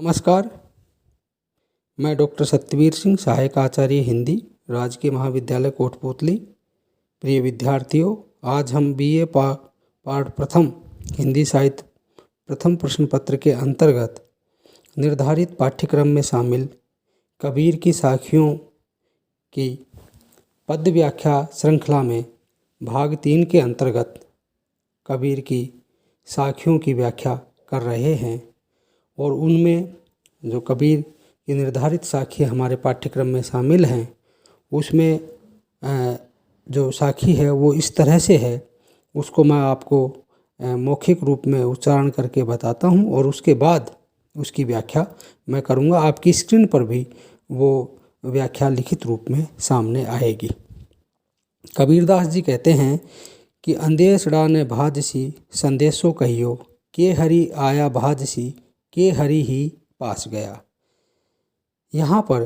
नमस्कार। मैं डॉक्टर सत्यवीर सिंह, सहायक आचार्य हिंदी, राजकीय महाविद्यालय कोटपूतली। प्रिय विद्यार्थियों, आज हम बीए पाठ प्रथम हिंदी साहित्य प्रथम प्रश्न पत्र के अंतर्गत निर्धारित पाठ्यक्रम में शामिल कबीर की साखियों की पद्य व्याख्या श्रृंखला में भाग 3 के अंतर्गत कबीर की साखियों की व्याख्या कर रहे हैं। और उनमें जो कबीर की निर्धारित साखी हमारे पाठ्यक्रम में शामिल हैं, उसमें जो साखी है वो इस तरह से है, उसको मैं आपको मौखिक रूप में उच्चारण करके बताता हूँ और उसके बाद उसकी व्याख्या मैं करूँगा। आपकी स्क्रीन पर भी वो व्याख्या लिखित रूप में सामने आएगी। कबीरदास जी कहते हैं कि अंदेशड़ा ने भाजसी संदेशो कहियो, के हरि आया भाजसी के हरि ही पास गया। यहाँ पर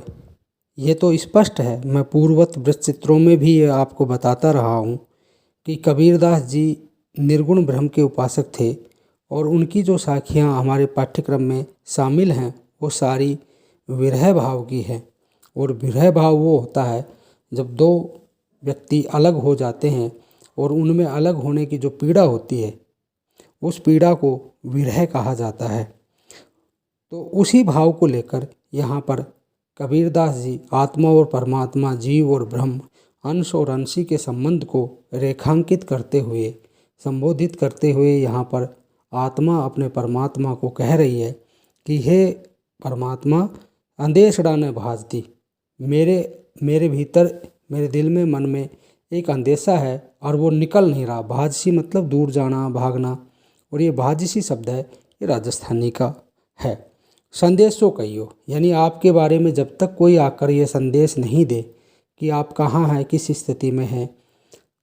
यह तो स्पष्ट है, मैं पूर्ववत वृत्तचित्रों में भी ये आपको बताता रहा हूँ कि कबीरदास जी निर्गुण ब्रह्म के उपासक थे और उनकी जो साखियाँ हमारे पाठ्यक्रम में शामिल हैं वो सारी विरह भाव की हैं। और विरह भाव वो होता है जब दो व्यक्ति अलग हो जाते हैं और उनमें अलग होने की जो पीड़ा होती है, उस पीड़ा को विरह कहा जाता है। तो उसी भाव को लेकर यहाँ पर कबीरदास जी आत्मा और परमात्मा, जीव और ब्रह्म, अंश और अंशी के संबंध को रेखांकित करते हुए, संबोधित करते हुए यहाँ पर आत्मा अपने परमात्मा को कह रही है कि हे परमात्मा, अंदेशड़ा ने भाज दी, मेरे भीतर, मेरे दिल में, मन में एक अंदेशा है और वो निकल नहीं रहा। भाजसी मतलब दूर जाना, भागना, और ये भाजसी शब्द है, ये राजस्थानी का है। संदेशो कहियो, यानी आपके बारे में जब तक कोई आकर ये संदेश नहीं दे कि आप कहाँ हैं, किस स्थिति में हैं,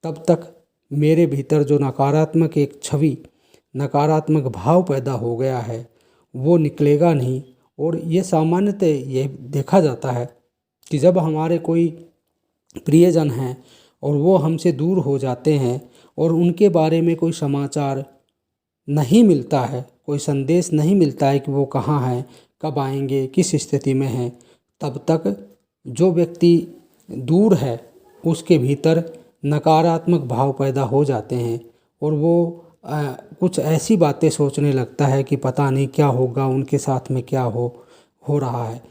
तब तक मेरे भीतर जो नकारात्मक एक छवि, नकारात्मक भाव पैदा हो गया है, वो निकलेगा नहीं। और ये सामान्यतः ये देखा जाता है कि जब हमारे कोई प्रियजन हैं और वो हमसे दूर हो जाते हैं और उनके बारे में कोई समाचार नहीं मिलता है, कोई संदेश नहीं मिलता है कि वो कहाँ हैं, कब आएंगे, किस स्थिति में हैं, तब तक जो व्यक्ति दूर है उसके भीतर नकारात्मक भाव पैदा हो जाते हैं और वो कुछ ऐसी बातें सोचने लगता है कि पता नहीं क्या होगा, उनके साथ में क्या हो रहा है।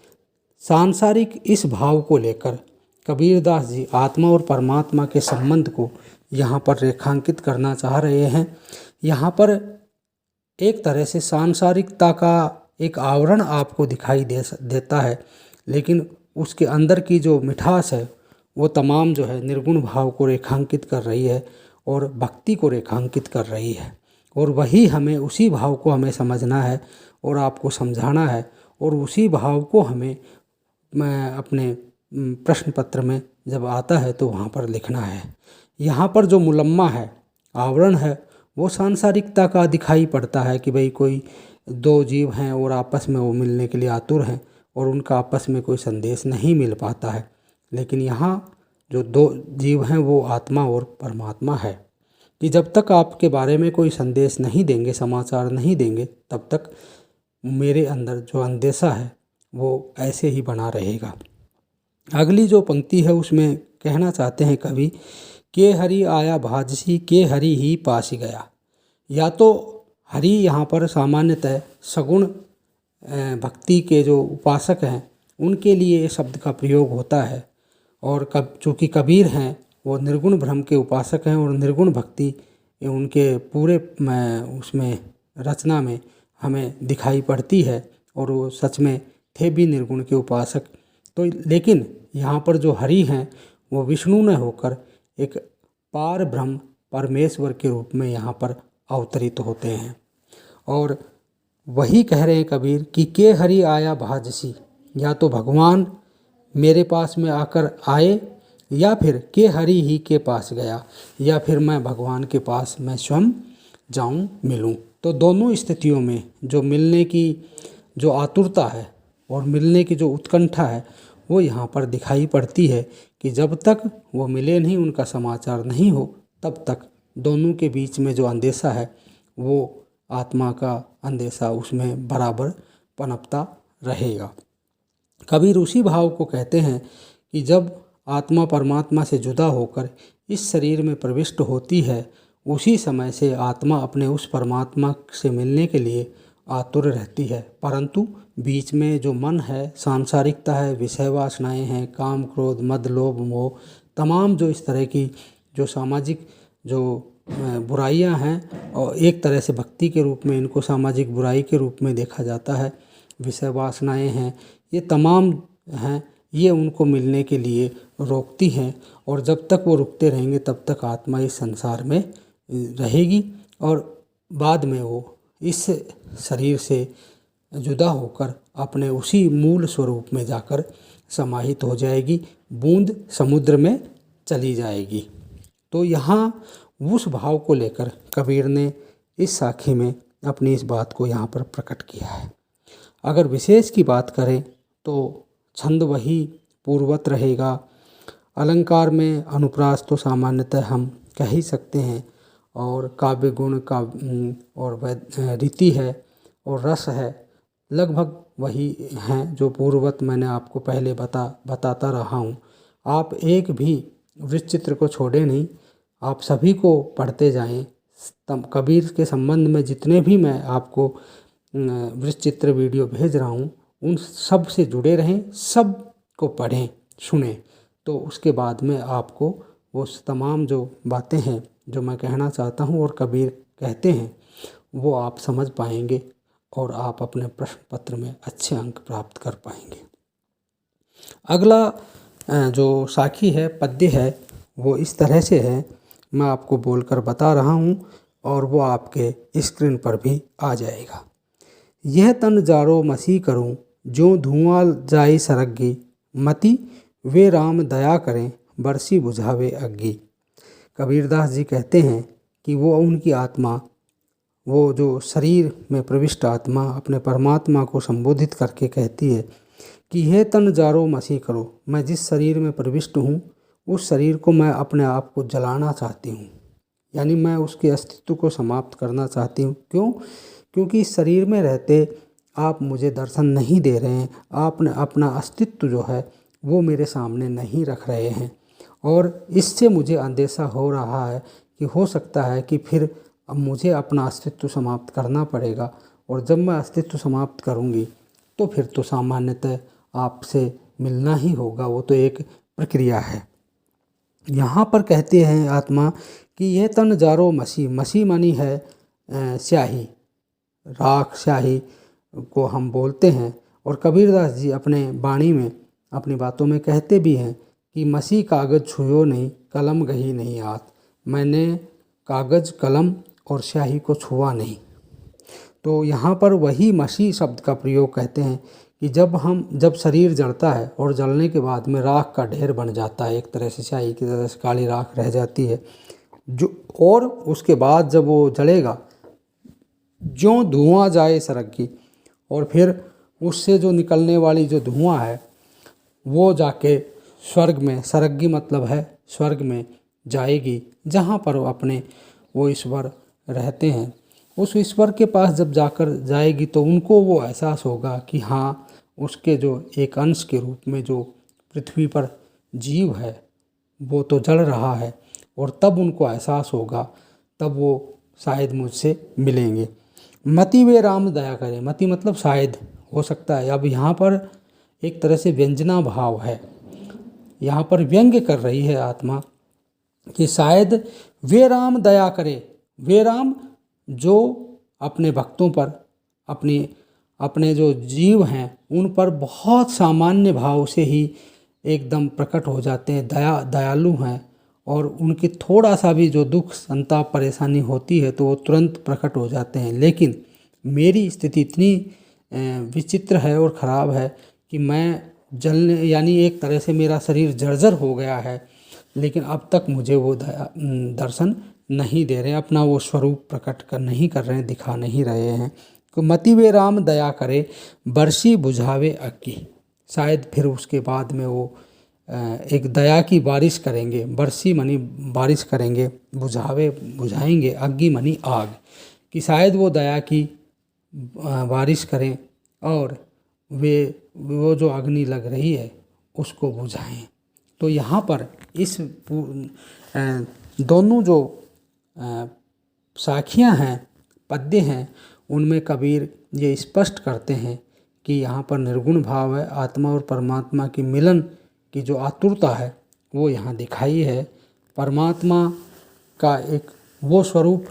सांसारिक इस भाव को लेकर कबीरदास जी आत्मा और परमात्मा के संबंध को यहाँ पर रेखांकित करना चाह रहे हैं। यहाँ पर एक तरह से सांसारिकता का एक आवरण आपको दिखाई देता है, लेकिन उसके अंदर की जो मिठास है वो तमाम जो है निर्गुण भाव को रेखांकित कर रही है और भक्ति को रेखांकित कर रही है। और वही हमें, उसी भाव को हमें समझना है और आपको समझाना है, और उसी भाव को हमें अपने प्रश्न पत्र में जब आता है तो वहाँ पर लिखना है। यहाँ पर जो मुलम्मा है, आवरण है, वो सांसारिकता का दिखाई पड़ता है कि भाई कोई दो जीव हैं और आपस में वो मिलने के लिए आतुर हैं और उनका आपस में कोई संदेश नहीं मिल पाता है। लेकिन यहाँ जो दो जीव हैं वो आत्मा और परमात्मा है कि जब तक आपके बारे में कोई संदेश नहीं देंगे, समाचार नहीं देंगे, तब तक मेरे अंदर जो अंदेशा है वो ऐसे ही बना रहेगा। अगली जो पंक्ति है उसमें कहना चाहते हैं कवि, के हरि आया भाजसी के हरि ही पास गया। या तो हरि यहाँ पर सामान्यतः सगुण भक्ति के जो उपासक हैं उनके लिए ये शब्द का प्रयोग होता है, और चूँकि कबीर हैं वो निर्गुण ब्रह्म के उपासक हैं और निर्गुण भक्ति उनके पूरे उसमें रचना में हमें दिखाई पड़ती है और वो सच में थे भी निर्गुण के उपासक। तो लेकिन यहाँ पर जो हरि हैं वो विष्णु ने होकर एक पार ब्रह्म परमेश्वर के रूप में यहाँ पर अवतरित होते हैं। और वही कह रहे हैं कबीर कि के हरि आया भाजसी, या तो भगवान मेरे पास में आकर आए या फिर के हरि ही के पास गया, या फिर मैं भगवान के पास मैं स्वयं जाऊं, मिलूं। तो दोनों स्थितियों में जो मिलने की जो आतुरता है और मिलने की जो उत्कंठा है वो यहाँ पर दिखाई पड़ती है कि जब तक वो मिले नहीं, उनका समाचार नहीं हो, तब तक दोनों के बीच में जो अंदेशा है वो आत्मा का अंदेशा उसमें बराबर पनपता रहेगा। कबीर उसी भाव को कहते हैं कि जब आत्मा परमात्मा से जुदा होकर इस शरीर में प्रविष्ट होती है, उसी समय से आत्मा अपने उस परमात्मा से मिलने के लिए आतुर रहती है, परंतु बीच में जो मन है, सांसारिकता है, विषय वासनाएं हैं, काम क्रोध मद लोभ मोह, तमाम जो इस तरह की जो सामाजिक जो बुराइयां हैं, और एक तरह से भक्ति के रूप में इनको सामाजिक बुराई के रूप में देखा जाता है, विषय वासनाएं हैं, ये तमाम हैं, ये उनको मिलने के लिए रोकती हैं, और जब तक वो रुकते रहेंगे तब तक आत्मा इस संसार में रहेगी, और बाद में वो इस शरीर से जुदा होकर अपने उसी मूल स्वरूप में जाकर समाहित हो जाएगी, बूंद समुद्र में चली जाएगी। तो यहाँ उस भाव को लेकर कबीर ने इस साखी में अपनी इस बात को यहाँ पर प्रकट किया है। अगर विशेष की बात करें तो छंद वही पूर्वत रहेगा। अलंकार में अनुप्रास तो सामान्यतः हम कह ही सकते हैं, और काव्य गुण का और रीति है और रस है, लगभग वही हैं जो पूर्वत मैंने आपको पहले बताता रहा हूँ। आप एक भी वृत्तचित्र को छोड़े नहीं, आप सभी को पढ़ते जाएं। कबीर के संबंध में जितने भी मैं आपको वृत्तचित्र वीडियो भेज रहा हूँ, उन सब से जुड़े रहें, सब को पढ़ें सुनें, तो उसके बाद में आपको वो तमाम जो बातें हैं जो मैं कहना चाहता हूँ और कबीर कहते हैं, वो आप समझ पाएंगे और आप अपने प्रश्न पत्र में अच्छे अंक प्राप्त कर पाएंगे। अगला जो साखी है, पद्य है, वो इस तरह से है, मैं आपको बोलकर बता रहा हूँ और वो आपके स्क्रीन पर भी आ जाएगा। यह तन जारो मसी करूँ, जो धुआं जाई सरग्गी, मति वे राम दया करें, बरसी बुझावे अग्गी। कबीरदास जी कहते हैं कि वो उनकी आत्मा, वो जो शरीर में प्रविष्ट आत्मा अपने परमात्मा को संबोधित करके कहती है कि यह तन जारो मसी करो, मैं जिस शरीर में प्रविष्ट हूँ उस शरीर को मैं अपने आप को जलाना चाहती हूँ, यानी मैं उसके अस्तित्व को समाप्त करना चाहती हूँ। क्यों? क्योंकि इस शरीर में रहते आप मुझे दर्शन नहीं दे रहे हैं, आपने अपना अस्तित्व जो है वो मेरे सामने नहीं रख रहे हैं, और इससे मुझे अंदेशा हो रहा है कि हो सकता है कि फिर अब मुझे अपना अस्तित्व समाप्त करना पड़ेगा, और जब मैं अस्तित्व समाप्त करूँगी तो फिर तो सामान्यतः आपसे मिलना ही होगा, वो तो एक प्रक्रिया है। यहाँ पर कहते हैं आत्मा कि यह तन जारो मसी, मसी मानी है स्याही, राख स्याही को हम बोलते हैं, और कबीरदास जी अपने वाणी में अपनी बातों में कहते भी हैं कि मसी कागज़ छुयो नहीं, कलम गही नहीं आत, मैंने कागज़ कलम और स्याही को छुआ नहीं। तो यहाँ पर वही मसी शब्द का प्रयोग कहते हैं कि जब शरीर जलता है और जलने के बाद में राख का ढेर बन जाता है, एक तरह से स्याही की तरह से काली राख रह जाती है, जो और उसके बाद जब वो जलेगा, जो धुआं जाए सरग्गी, और फिर उससे जो निकलने वाली जो धुआं है वो जाके स्वर्ग में, सरग्गी मतलब है स्वर्ग में जाएगी, जहाँ पर वो ईश्वर रहते हैं। उस ईश्वर के पास जब जाकर जाएगी तो उनको वो एहसास होगा कि हाँ, उसके जो एक अंश के रूप में जो पृथ्वी पर जीव है वो तो जल रहा है, और तब उनको एहसास होगा, तब वो शायद मुझसे मिलेंगे। मति वे राम दया करें, मति मतलब शायद, हो सकता है। अब यहाँ पर एक तरह से व्यंजना भाव है, यहाँ पर व्यंग्य कर रही है आत्मा कि शायद वे राम दया करे, वे राम जो अपने भक्तों पर, अपने जो जीव हैं उन पर बहुत सामान्य भाव से ही एकदम प्रकट हो जाते हैं, दयालु हैं, और उनकी थोड़ा सा भी जो दुख संताप परेशानी होती है तो वो तुरंत प्रकट हो जाते हैं। लेकिन मेरी स्थिति इतनी विचित्र है और ख़राब है कि मैं जलने, यानी एक तरह से मेरा शरीर जर्जर हो गया है, लेकिन अब तक मुझे वो दर्शन नहीं दे रहे, अपना वो स्वरूप प्रकट नहीं कर रहे हैं, दिखा नहीं रहे हैं। तो मति वे राम दया करे, बरसी बुझावे अग्गी, शायद फिर उसके बाद में वो एक दया की बारिश करेंगे, बरसी मनी बारिश करेंगे, बुझाएंगे अग्गी मनी आग, कि शायद वो दया की बारिश करें और वो जो अग्नि लग रही है उसको बुझाएं। तो यहाँ पर इस दोनों जो साखियाँ हैं, पद्य हैं, उनमें कबीर ये स्पष्ट करते हैं कि यहाँ पर निर्गुण भाव है, आत्मा और परमात्मा की मिलन की जो आतुरता है वो यहाँ दिखाई है। परमात्मा का एक वो स्वरूप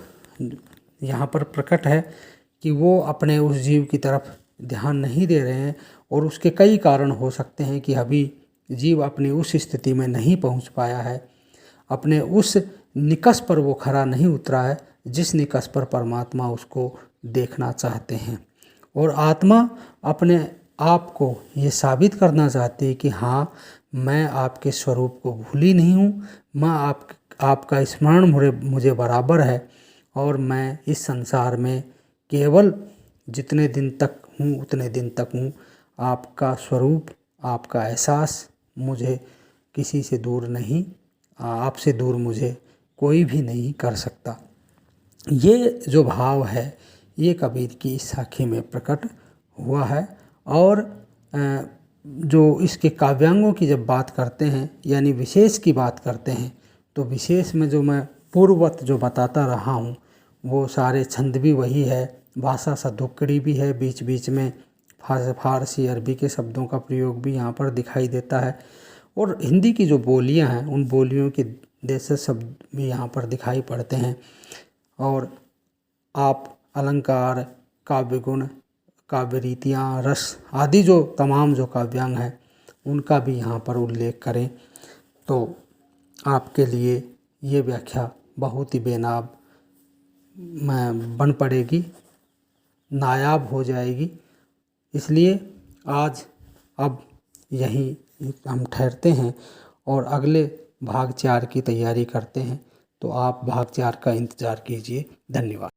यहाँ पर प्रकट है कि वो अपने उस जीव की तरफ ध्यान नहीं दे रहे हैं, और उसके कई कारण हो सकते हैं कि अभी जीव अपनी उस स्थिति में नहीं पहुँच पाया है, अपने उस निकष पर वो खरा नहीं उतरा है जिस निकष पर परमात्मा उसको देखना चाहते हैं। और आत्मा अपने आप को ये साबित करना चाहती है कि हाँ, मैं आपके स्वरूप को भूली नहीं हूँ, मैं आपका स्मरण मुझे बराबर है, और मैं इस संसार में केवल जितने दिन तक हूँ उतने दिन तक हूँ। आपका स्वरूप, आपका एहसास मुझे किसी से दूर नहीं, आपसे दूर मुझे कोई भी नहीं कर सकता। ये जो भाव है ये कबीर की इस साखी में प्रकट हुआ है। और जो इसके काव्यांगों की जब बात करते हैं, यानी विशेष की बात करते हैं, तो विशेष में जो मैं पूर्ववत जो बताता रहा हूँ वो सारे छंद भी वही है, भाषा सदुक्कड़ी भी है, बीच बीच में फारसी अरबी के शब्दों का प्रयोग भी यहाँ पर दिखाई देता है, और हिंदी की जो बोलियाँ हैं उन बोलियों के देशज शब्द भी यहाँ पर दिखाई पड़ते हैं। और आप अलंकार, काव्य गुण, काव्य रीतियाँ, रस आदि जो तमाम जो काव्यांग हैं उनका भी यहाँ पर उल्लेख करें तो आपके लिए ये व्याख्या बहुत ही बेनाब बन पड़ेगी, नायाब हो जाएगी। इसलिए आज अब यहीं हम ठहरते हैं और अगले भाग 4 की तैयारी करते हैं। तो आप भाग 4 का इंतज़ार कीजिए। धन्यवाद।